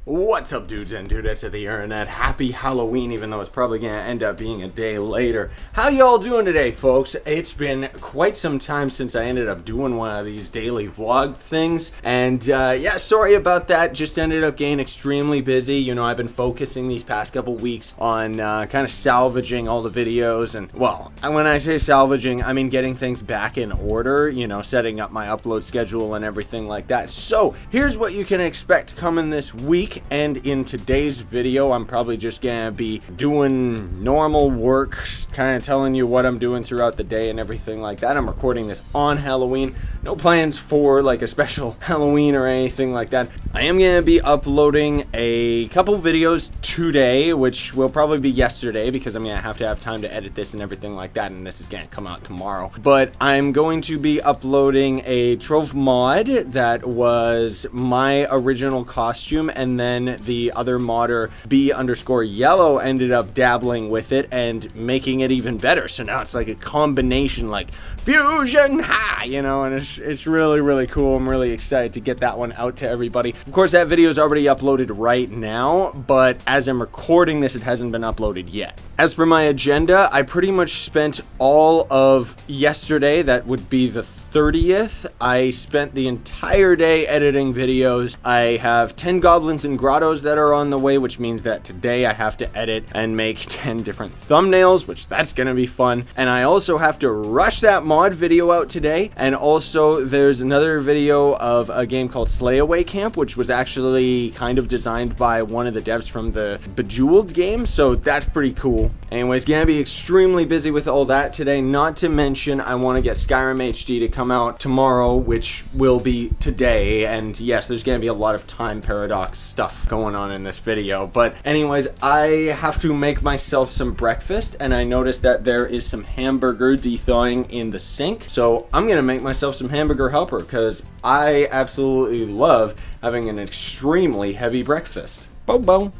What's up, dudes and dudettes of the internet? Happy Halloween, even though it's probably going to end up being a day later. How y'all doing today, folks? It's been quite some time since I ended up doing one of these daily vlog things. And yeah, sorry about that. Just ended up getting extremely busy. You know, I've been focusing these past couple weeks on kind of salvaging all the videos. And, well, when I say salvaging, I mean getting things back in order. You know, setting up my upload schedule and everything like that. So, here's what you can expect coming this week. And in today's video, I'm probably just gonna be doing normal work, kind of telling you what I'm doing throughout the day and everything like that. I'm recording this on Halloween. No plans for like a special Halloween or anything like that. I am gonna be uploading a couple videos today, which will probably be yesterday because I'm gonna have to have time to edit this and everything like that, and this is gonna come out tomorrow. But I'm going to be uploading a Trove mod that was my original costume, and then the other modder, B_yellow, ended up dabbling with it and making it even better. So now it's like a combination, like fusion high, you know, and it's really, really cool. I'm really excited to get that one out to everybody. Of course, that video is already uploaded right now, but as I'm recording this, it hasn't been uploaded yet. As for my agenda, I pretty much spent all of yesterday, that would be the 30th. I spent the entire day editing videos. I have 10 goblins and grottos that are on the way, which means that today I have to edit and make 10 different thumbnails, which that's gonna be fun. And I also have to rush that mod video out today. And also there's another video of a game called Slayaway Camp, which was actually kind of designed by one of the devs from the Bejeweled game. So that's pretty cool. Anyways, gonna be extremely busy with all that today. Not to mention, I want to get Skyrim HD to come out tomorrow, which will be today. And yes, there's gonna be a lot of time paradox stuff going on in this video. But anyways, I have to make myself some breakfast, and I noticed that there is some hamburger de-thawing in the sink. So I'm gonna make myself some hamburger helper because I absolutely love having an extremely heavy breakfast. Bobo.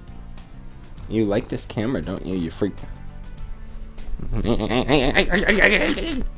You like this camera, don't you, you freak?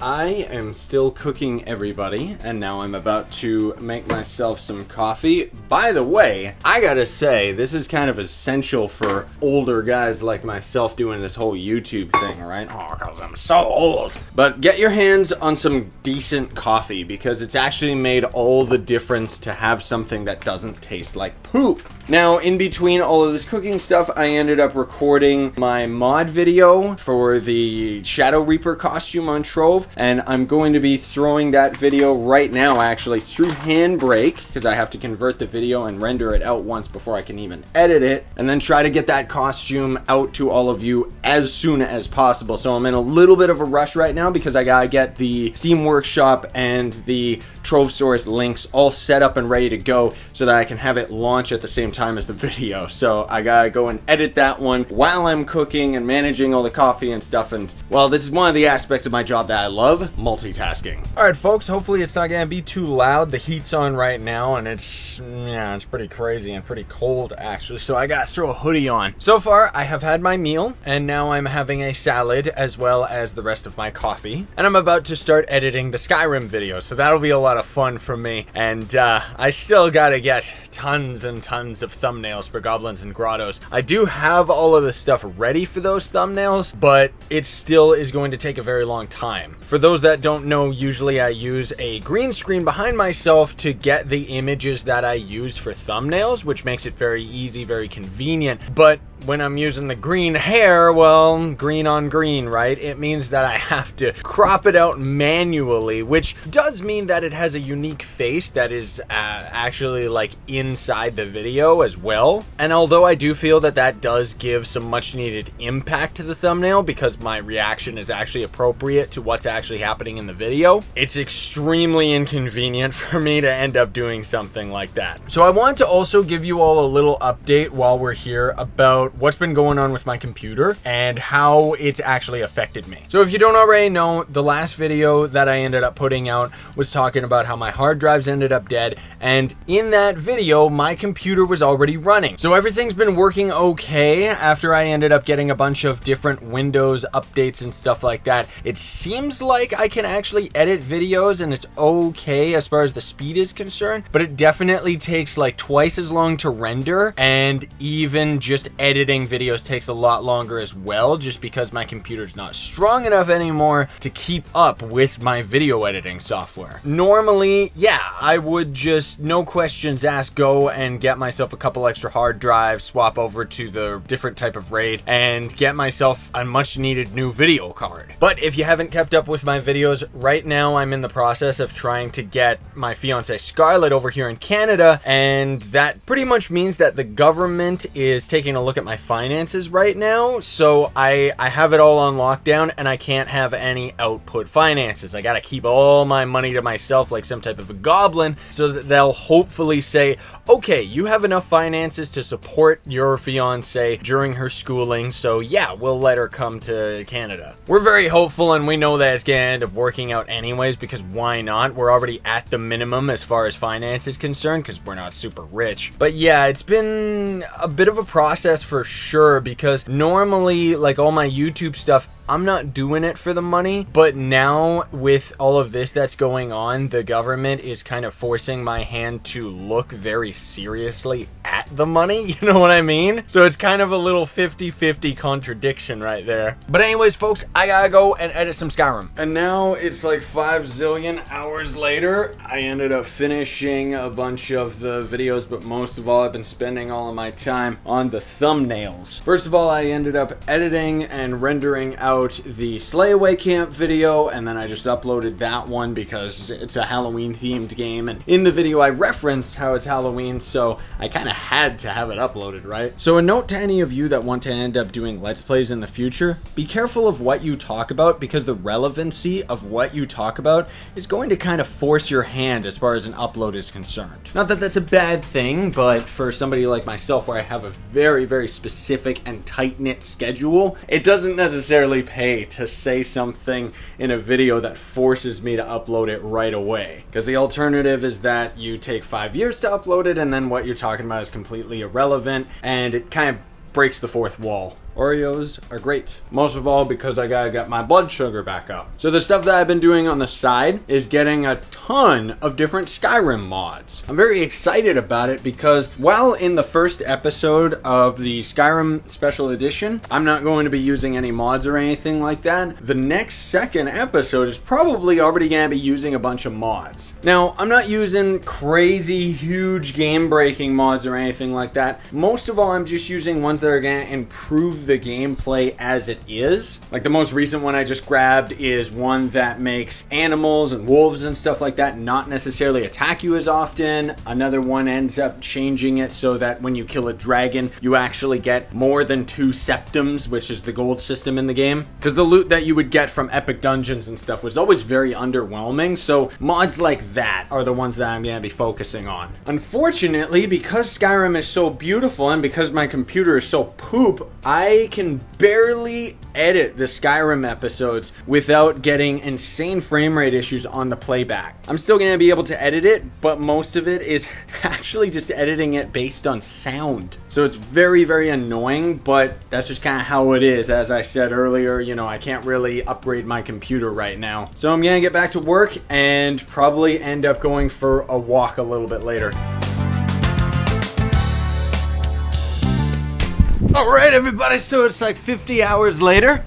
I am still cooking, everybody, and now I'm about to make myself some coffee. By the way, I gotta say, this is kind of essential for older guys like myself doing this whole YouTube thing, right? Oh, because I'm so old. But get your hands on some decent coffee, because it's actually made all the difference to have something that doesn't taste like poop. Now, in between all of this cooking stuff, I ended up recording my mod video for the Shadow Reaper costume on Trove, and I'm going to be throwing that video right now, actually, through Handbrake, because I have to convert the video and render it out once before I can even edit it, and then try to get that costume out to all of you as soon as possible. So I'm in a little bit of a rush right now because I gotta get the Steam Workshop and the Trove Source links all set up and ready to go so that I can have it launch at the same time as the video. So I gotta go and edit that one while I'm cooking and managing all the coffee and stuff. And well, this is one of the aspects of my job that I love, multitasking. Alright folks, hopefully it's not gonna be too loud. The heat's on right now and it's pretty crazy and pretty cold actually, so I gotta throw a hoodie on. So far I have had my meal, and now I'm having a salad as well as the rest of my coffee, and I'm about to start editing the Skyrim video, so that'll be a lot of fun for me. And I still gotta get tons and tons of thumbnails for goblins and grottos. I do have all of the stuff ready for those thumbnails, but it still is going to take a very long time. For those that don't know, usually I use a green screen behind myself to get the images that I use for thumbnails, which makes it very easy, very convenient. But when I'm using the green hair, well, green on green, right? It means that I have to crop it out manually, which does mean that it has a unique face that is actually like inside the video as well. And although I do feel that that does give some much needed impact to the thumbnail because my reaction is actually appropriate to what's actually happening in the video, it's extremely inconvenient for me to end up doing something like that. So I want to also give you all a little update while we're here about what's been going on with my computer and how it's actually affected me. So if you don't already know, the last video that I ended up putting out was talking about how my hard drives ended up dead, and in that video my computer was already running. So everything's been working okay after I ended up getting a bunch of different Windows updates and stuff like that. It seems like I can actually edit videos and it's okay as far as the speed is concerned, but it definitely takes like twice as long to render, and even just editing videos takes a lot longer as well, just because my computer's not strong enough anymore to keep up with my video editing software. Normally, yeah, I would just, no questions asked, go and get myself a couple extra hard drives, swap over to the different type of RAID, and get myself a much needed new video card. But if you haven't kept up with my videos, right now I'm in the process of trying to get my fiance Scarlett over here in Canada, and that pretty much means that the government is taking a look at my finances right now. So I have it all on lockdown and I can't have any output finances. I gotta keep all my money to myself like some type of a goblin, so that they'll hopefully say, okay, you have enough finances to support your fiance during her schooling, so yeah, we'll let her come to Canada. We're very hopeful, and we know that it's gonna end up working out anyways, because why not? We're already at the minimum as far as finance is concerned, because we're not super rich. But yeah, it's been a bit of a process for sure, because normally, like all my YouTube stuff, I'm not doing it for the money, but now with all of this that's going on, the government is kind of forcing my hand to look very seriously at the money, you know what I mean? So it's kind of a little 50-50 contradiction right there. But anyways, folks, I gotta go and edit some Skyrim. And now it's like 5 zillion hours later. I ended up finishing a bunch of the videos, but most of all, I've been spending all of my time on the thumbnails. First of all, I ended up editing and rendering out the Slay Away Camp video, and then I just uploaded that one because it's a Halloween themed game, and in the video I referenced how it's Halloween, so I kind of had to have it uploaded, right? So a note to any of you that want to end up doing Let's Plays in the future: be careful of what you talk about, because the relevancy of what you talk about is going to kind of force your hand as far as an upload is concerned. Not that that's a bad thing, but for somebody like myself where I have a very, very specific and tight-knit schedule, it doesn't necessarily pay to say something in a video that forces me to upload it right away. Because the alternative is that you take 5 years to upload it, and then what you're talking about is completely irrelevant, and it kind of breaks the fourth wall. Oreos are great. Most of all because I gotta get my blood sugar back up. So the stuff that I've been doing on the side is getting a ton of different Skyrim mods. I'm very excited about it because while in the first episode of the Skyrim Special Edition, I'm not going to be using any mods or anything like that, the next second episode is probably already gonna be using a bunch of mods. Now, I'm not using crazy, huge game-breaking mods or anything like that. Most of all, I'm just using ones that are gonna improve the gameplay as it is. Like the most recent one I just grabbed is one that makes animals and wolves and stuff like that not necessarily attack you as often. Another one ends up changing it so that when you kill a dragon, you actually get more than 2 septums, which is the gold system in the game. Because the loot that you would get from epic dungeons and stuff was always very underwhelming, so mods like that are the ones that I'm going to be focusing on. Unfortunately, because Skyrim is so beautiful and because my computer is so poop, I can barely edit the Skyrim episodes without getting insane frame rate issues on the playback. I'm still going to be able to edit it, but most of it is actually just editing it based on sound. So it's very, very annoying, but that's just kind of how it is. As I said earlier, you know, I can't really upgrade my computer right now. So I'm going to get back to work and probably end up going for a walk a little bit later. Alright everybody, so it's like 50 hours later.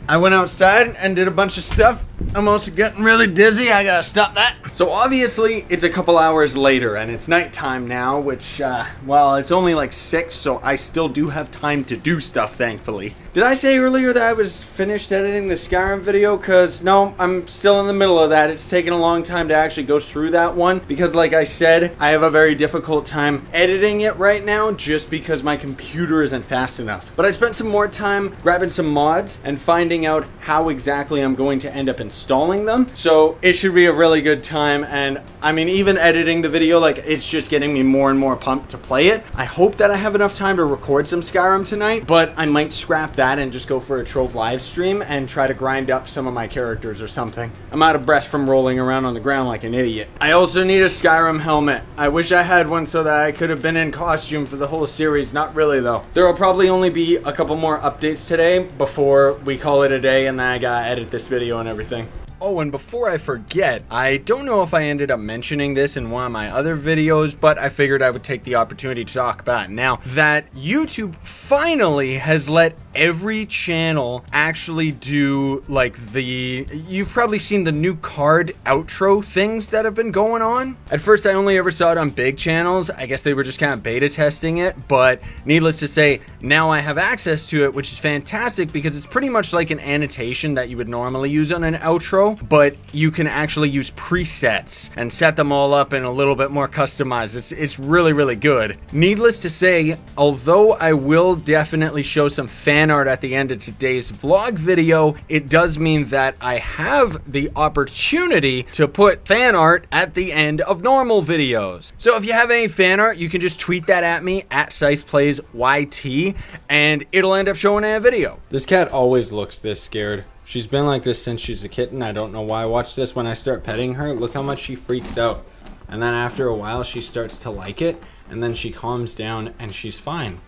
I went outside and did a bunch of stuff. I'm also getting really dizzy. I gotta stop that. So obviously it's a couple hours later and it's nighttime now, which, well, it's only like 6, so I still do have time to do stuff, thankfully. Did I say earlier that I was finished editing the Skyrim video? Because, no, I'm still in the middle of that. It's taken a long time to actually go through that one. Because, like I said, I have a very difficult time editing it right now just because my computer isn't fast enough. But I spent some more time grabbing some mods and finding out how exactly I'm going to end up installing them. So, it should be a really good time. And, I mean, even editing the video, like, it's just getting me more and more pumped to play it. I hope that I have enough time to record some Skyrim tonight, but I might scrap that and just go for a Trove live stream and try to grind up some of my characters or something. I'm out of breath from rolling around on the ground like an idiot. I also need a Skyrim helmet. I wish I had one so that I could have been in costume for the whole series. Not really though. There will probably only be a couple more updates today before we call it a day, and then I gotta edit this video and everything. Oh, and before I forget, I don't know if I ended up mentioning this in one of my other videos, but I figured I would take the opportunity to talk about it now, that YouTube finally has let every channel actually do, like, you've probably seen the new card outro things that have been going on. At first, I only ever saw it on big channels. I guess they were just kind of beta testing it, but needless to say, now I have access to it, which is fantastic because it's pretty much like an annotation that you would normally use on an outro, but you can actually use presets and set them all up in a little bit more customized. It's really, really good. Needless to say, although I will definitely show some fan art at the end of today's vlog video, it does mean that I have the opportunity to put fan art at the end of normal videos. So if you have any fan art, you can just tweet that at me at ScythePlaysYT and it'll end up showing in a video. This cat always looks this scared. She's been like this since she's a kitten. I don't know why. Watch this. When I start petting her, look how much she freaks out. And then after a while, she starts to like it. And then she calms down and she's fine.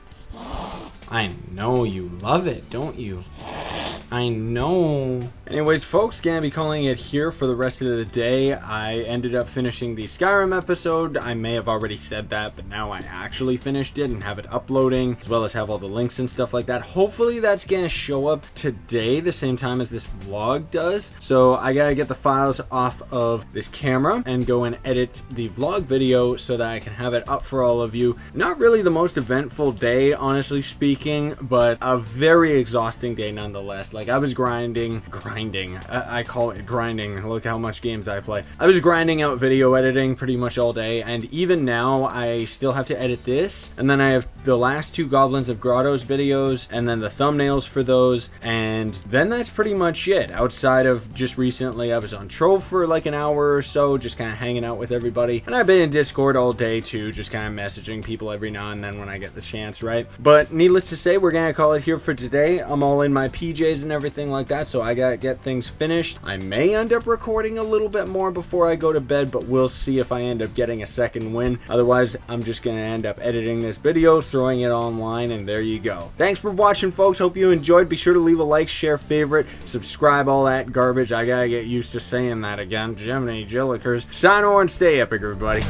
I know you love it, don't you? I know. Anyways, folks, gonna be calling it here for the rest of the day. I ended up finishing the Skyrim episode. I may have already said that, but now I actually finished it and have it uploading, as well as have all the links and stuff like that. Hopefully that's gonna show up today, the same time as this vlog does. So I gotta get the files off of this camera and go and edit the vlog video so that I can have it up for all of you. Not really the most eventful day, honestly speaking, but a very exhausting day nonetheless. Like, I was grinding. I call it grinding. Look how much games I play. I was grinding out video editing pretty much all day, and even now I still have to edit this, and then I have the last two Goblins of Grottos videos, and then the thumbnails for those, and then that's pretty much it. Outside of just recently, I was on Trove for like an hour or so, just kind of hanging out with everybody, and I've been in Discord all day too, just kind of messaging people every now and then when I get the chance, right? But needless to say, we're gonna call it here for today. I'm all in my PJs and everything like that, so I gotta get things finished. I may end up recording a little bit more before I go to bed, but we'll see if I end up getting a second win. Otherwise, I'm just gonna end up editing this video, throwing it online, and there you go. Thanks for watching, folks. Hope you enjoyed. Be sure to leave a like, share, favorite, subscribe, all that garbage. I gotta get used to saying that again. Gemini Jillikers. Sign on and stay epic, everybody.